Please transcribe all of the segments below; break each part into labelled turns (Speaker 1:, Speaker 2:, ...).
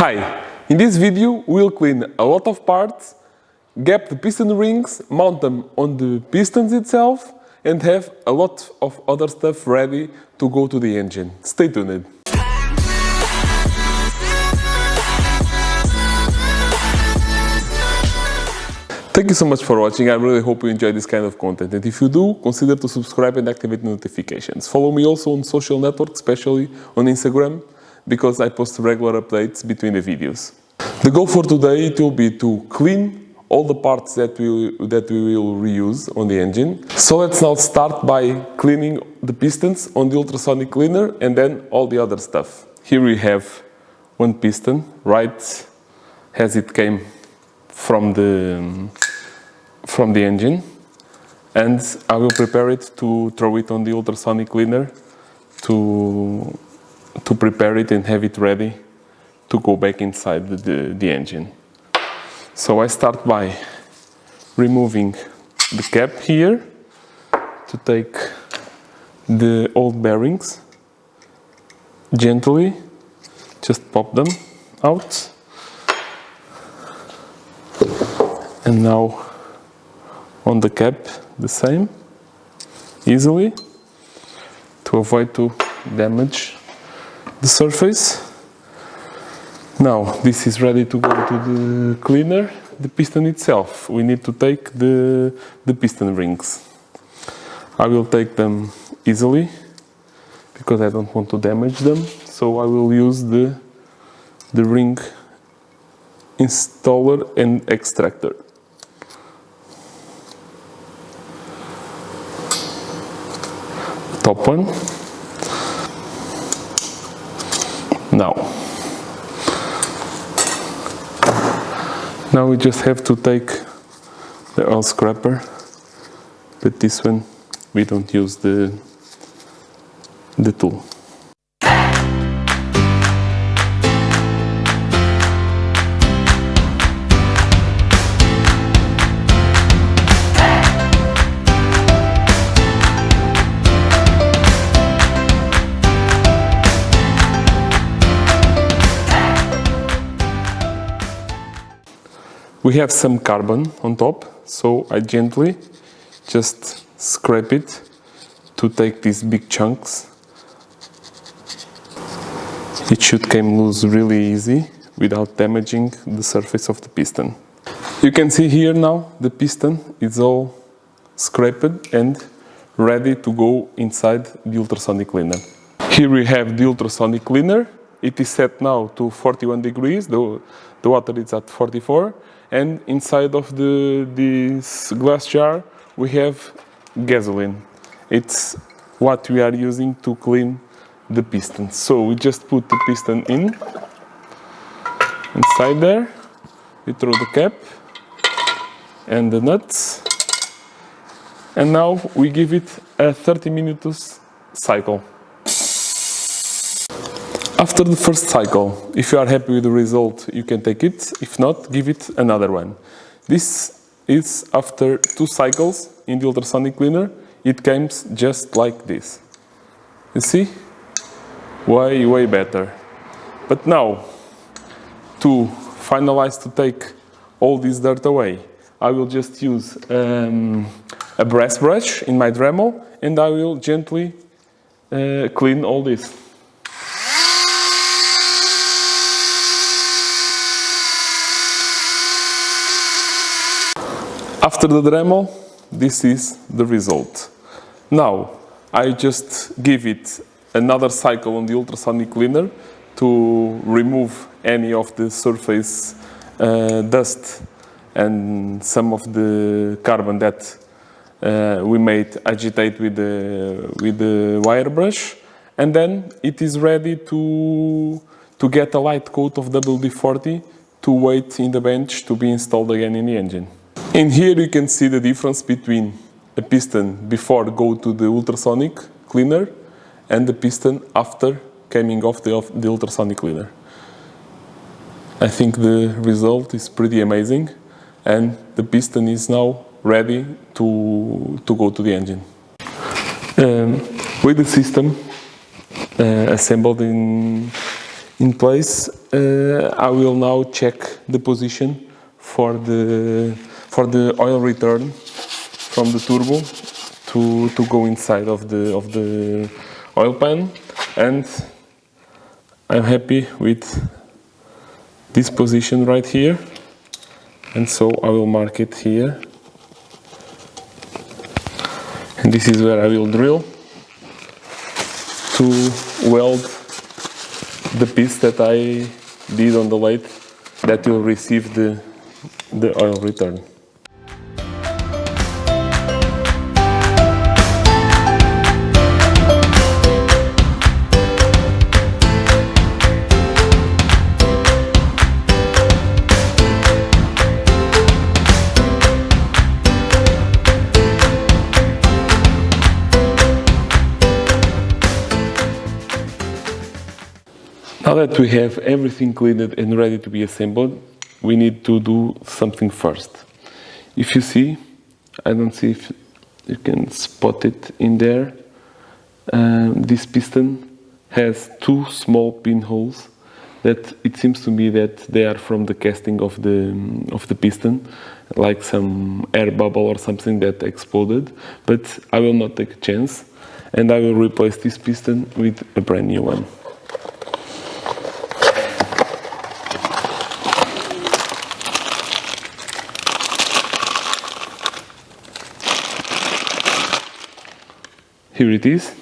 Speaker 1: Hi! In this video we'll clean a lot of parts, gap the piston rings, mount them on the pistons itself and have a lot of other stuff ready to go to the engine. Stay tuned! Thank you so much for watching. I really hope you enjoy this kind of content, and if you do, consider to subscribe and activate the notifications. Follow me also on social networks, especially on Instagram, because I post regular updates between the videos. The goal for today it will be to clean all the parts that we will reuse on the engine. So let's now start by cleaning the pistons on the ultrasonic cleaner and then all the other stuff. Here we have one piston, right as it came from the engine, and I will prepare it to throw it on the ultrasonic cleaner to prepare it and have it ready to go back inside the engine. So I start by removing the cap here to take the old bearings. Gently, just pop them out. And now on the cap the same, easily, to avoid to damage the surface. Now this is ready to go to the cleaner. The piston itself, we need to take the piston rings. I will take them easily because I don't want to damage them, so I will use the ring installer and extractor. Top one. Now we just have to take the oil scraper, but this one we don't use the tool. We have some carbon on top, so I gently just scrape it to take these big chunks. It should come loose really easy without damaging the surface of the piston. You can see here now the piston is all scraped and ready to go inside the ultrasonic cleaner. Here we have the ultrasonic cleaner. It is set now to 41 degrees, the water is at 44. And inside of this glass jar we have gasoline. It's what we are using to clean the piston. So we just put the piston inside there, we throw the cap and the nuts, and now we give it a 30 minutes cycle. After the first cycle, if you are happy with the result, you can take it. If not, give it another one. This is after 2 cycles in the ultrasonic cleaner. It comes just like this. You see? Way better. But now, to finalize to take all this dirt away, I will just use a brass brush in my Dremel and I will gently clean all this. After the Dremel, this is the result. Now, I just give it another cycle on the ultrasonic cleaner to remove any of the surface dust and some of the carbon that we made agitate with the wire brush, and then it is ready to get a light coat of WD-40 to wait in the bench to be installed again in the engine. In here you can see the difference between a piston before go to the ultrasonic cleaner and the piston after coming off the ultrasonic cleaner. I think the result is pretty amazing, and the piston is now ready to go to the engine. With the system assembled in in place, I will now check the position for the oil return from the turbo to go inside of the oil pan, and I'm happy with this position right here, and so I will mark it here, and this is where I will drill to weld the piece that I did on the lathe that will receive the oil return. Now that we have everything cleaned and ready to be assembled, we need to do something first. If you see, I don't see if you can spot it in there, this piston has two small pinholes that it seems to me that they are from the casting of the piston, like some air bubble or something that exploded, but I will not take a chance, and I will replace this piston with a brand new one. Here it is,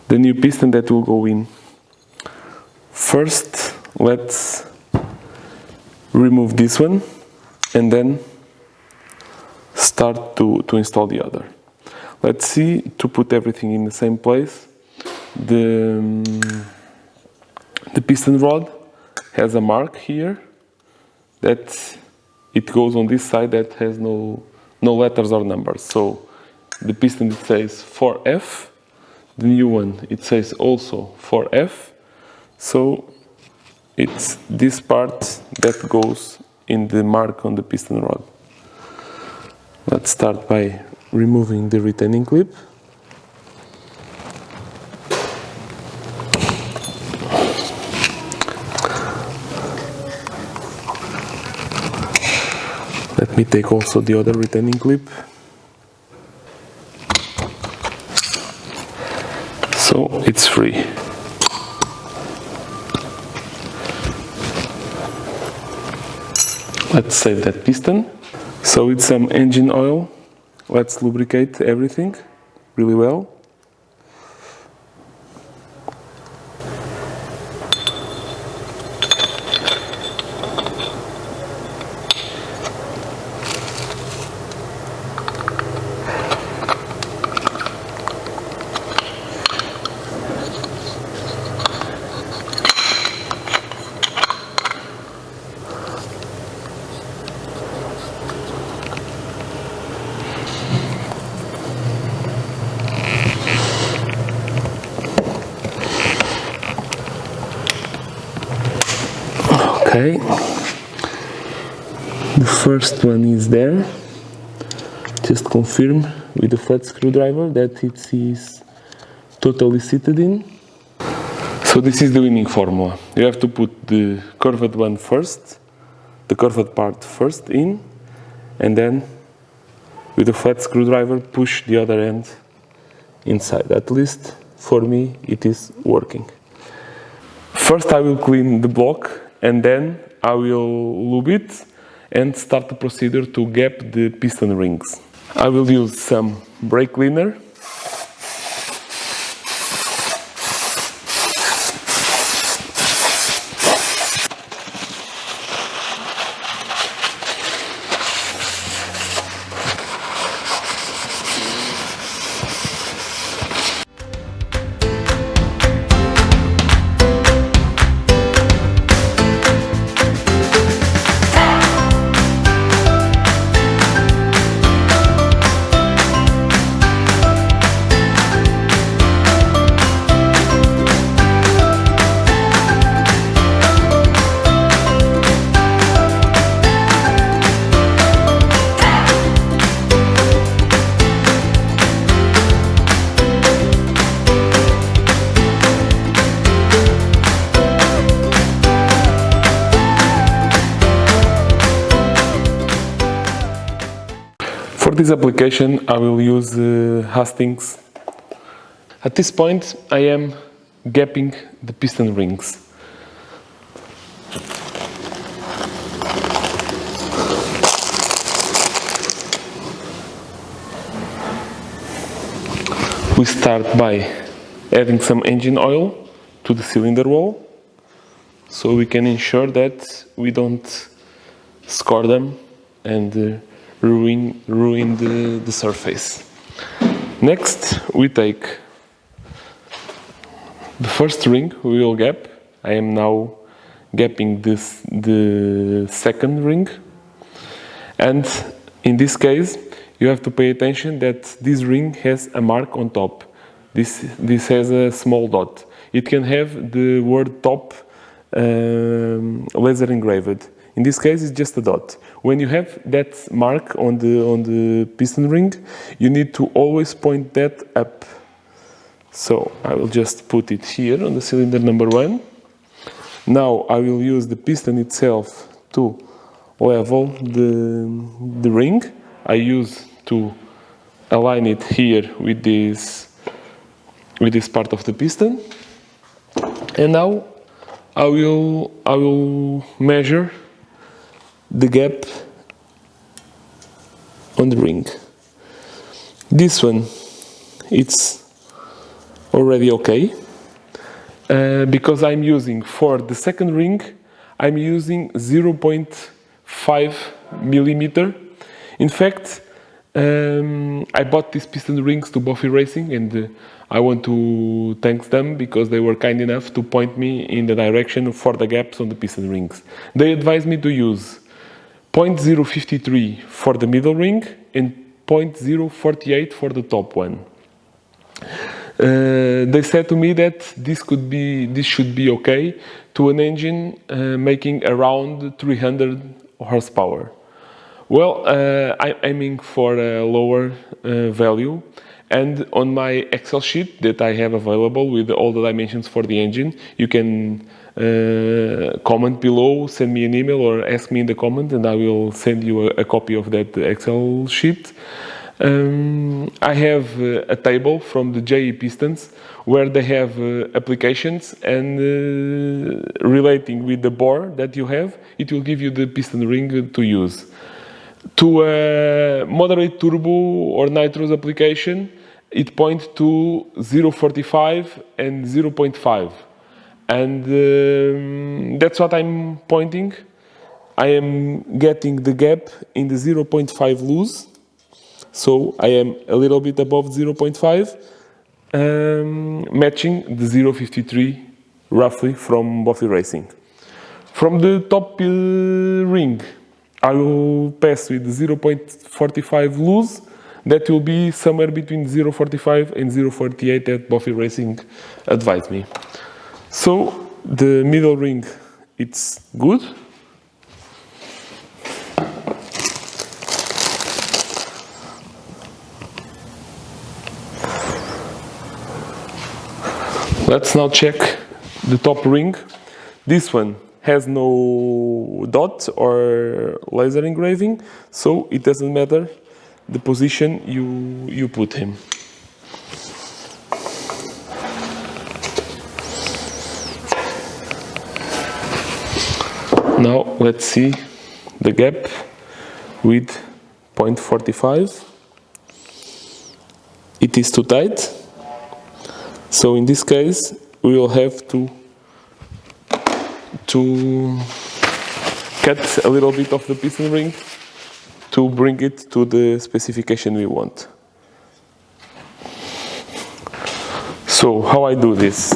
Speaker 1: the new piston that will go in. First, let's remove this one and then start to install the other. Let's see, to put everything in the same place, the piston rod has a mark here that it goes on this side that has no letters or numbers. So the piston, it says 4F, the new one, it says also 4F, so it's this part that goes in the mark on the piston rod. Let's start by removing the retaining clip. Let me take also the other retaining clip. So it's free. Let's save that piston. So with some engine oil, let's lubricate everything really well. Okay, the first one is there. Just confirm with a flat screwdriver that it is totally seated in. So this is the winning formula. You have to put the curved one first, the curved part first in, and then with a flat screwdriver push the other end inside. At least for me it is working. First I will clean the block, and then I will lube it and start the procedure to gap the piston rings. I will use some brake cleaner. this application I will use Hastings. At this point I am gapping the piston rings. We start by adding some engine oil to the cylinder wall, so we can ensure that we don't score them and ruin the surface. Next, we take the first ring we will gap. I am now gapping the second ring, and in this case you have to pay attention that this ring has a mark on top. This has a small dot. It can have the word top laser engraved. In this case, it's just a dot. When you have that mark on the piston ring, you need to always point that up. So I will just put it here on the cylinder number 1. Now I will use the piston itself to level the ring. I use to align it here with this part of the piston, and now I will measure the gap on the ring. This one, it's already okay, because I'm using, for the second ring, I'm using 0.5 millimeter. In fact, I bought these piston rings to Buffy Racing, and I want to thank them because they were kind enough to point me in the direction for the gaps on the piston rings. They advised me to use 0.053 for the middle ring and 0.048 for the top one. They said to me that this should be okay to an engine making around 300 horsepower. Well, I'm aiming for a lower value, and on my Excel sheet that I have available with all the dimensions for the engine, you can comment below, send me an email or ask me in the comment, and I will send you a copy of that Excel sheet. I have a table from the JE Pistons where they have applications, and relating with the bore that you have, it will give you the piston ring to use. To a moderate turbo or nitrous application, it points to 0.45 and 0.5, and that's what I'm pointing. I am getting the gap in the 0.5 loose, so I am a little bit above 0.5, matching the 0.53 roughly from Buffy Racing. From the top ring, I will pass with 0.45 loose. That will be somewhere between 0.45 and 0.48 that Buffy Racing advised me. So the middle ring, it's good. Let's now check the top ring. This one has no dot or laser engraving, so it doesn't matter the position you put him. Now let's see the gap with 0.45. It is too tight, so in this case we will have to cut a little bit of the piston ring to bring it to the specification we want. So how I do this?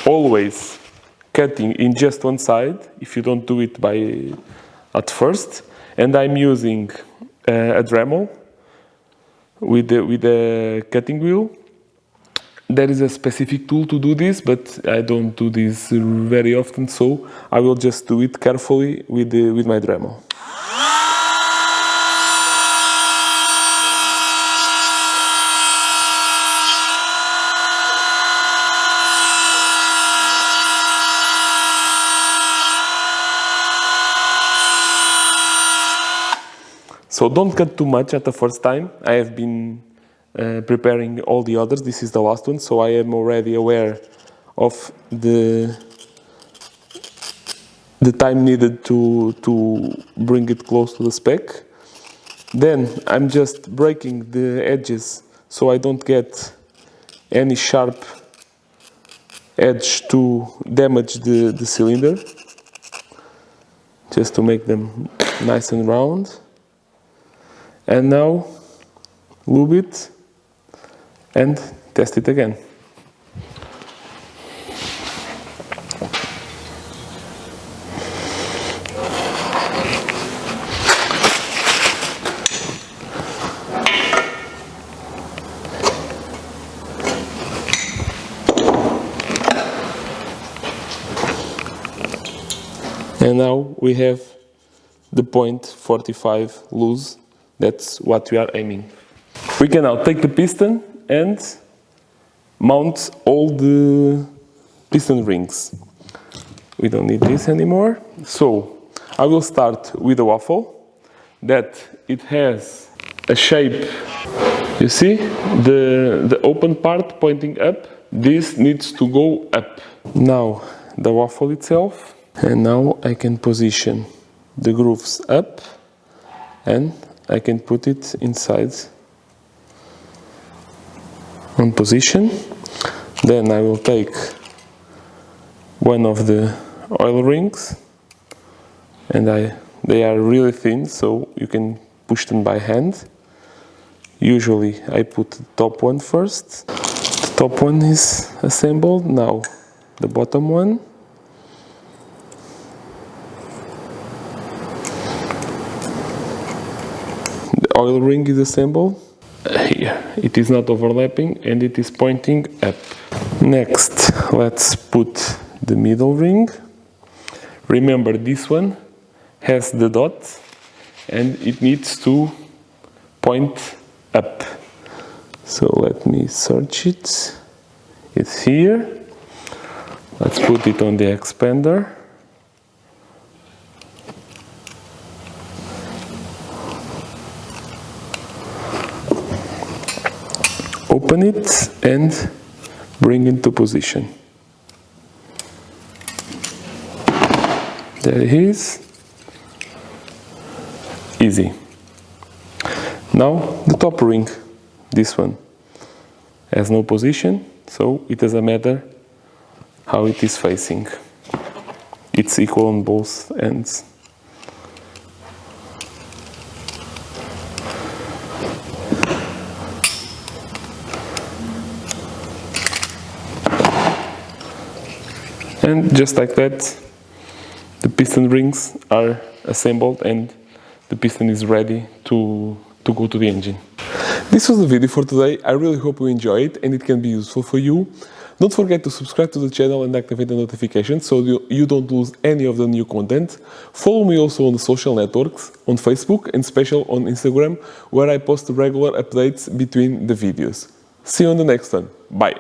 Speaker 1: Always cutting in just one side if you don't do it at first, and I'm using a Dremel with a cutting wheel. There is a specific tool to do this, but I don't do this very often, so I will just do it carefully with my Dremel. So don't cut too much at the first time. I have been preparing all the others. This is the last one, so I am already aware of the time needed to bring it close to the spec. Then I'm just breaking the edges so I don't get any sharp edge to damage the cylinder, just to make them nice and round. And now lube it and test it again. And now we have the 0.45 loose. That's what we are aiming. We can now take the piston and mount all the piston rings. We don't need this anymore. So I will start with a waffle that it has a shape. You see the open part pointing up. This needs to go up. Now the waffle itself. And now I can position the grooves up and I can put it inside on position. Then I will take one of the oil rings, and they are really thin, so you can push them by hand. Usually I put the top one first. The top one is assembled. Now the bottom one. The oil ring is assembled. Here, it is not overlapping and it is pointing up. Next, let's put the middle ring. Remember, this one has the dot and it needs to point up. So let me search it. It's here. Let's put it on the expander. Open it and bring into position. There it is. Easy. Now the top ring, this one, has no position, so it doesn't matter how it is facing. It's equal on both ends. And just like that, the piston rings are assembled and the piston is ready to go to the engine. This was the video for today. I really hope you enjoy it and it can be useful for you. Don't forget to subscribe to the channel and activate the notifications so you don't lose any of the new content. Follow me also on the social networks, on Facebook and special on Instagram, where I post regular updates between the videos. See you on the next one. Bye!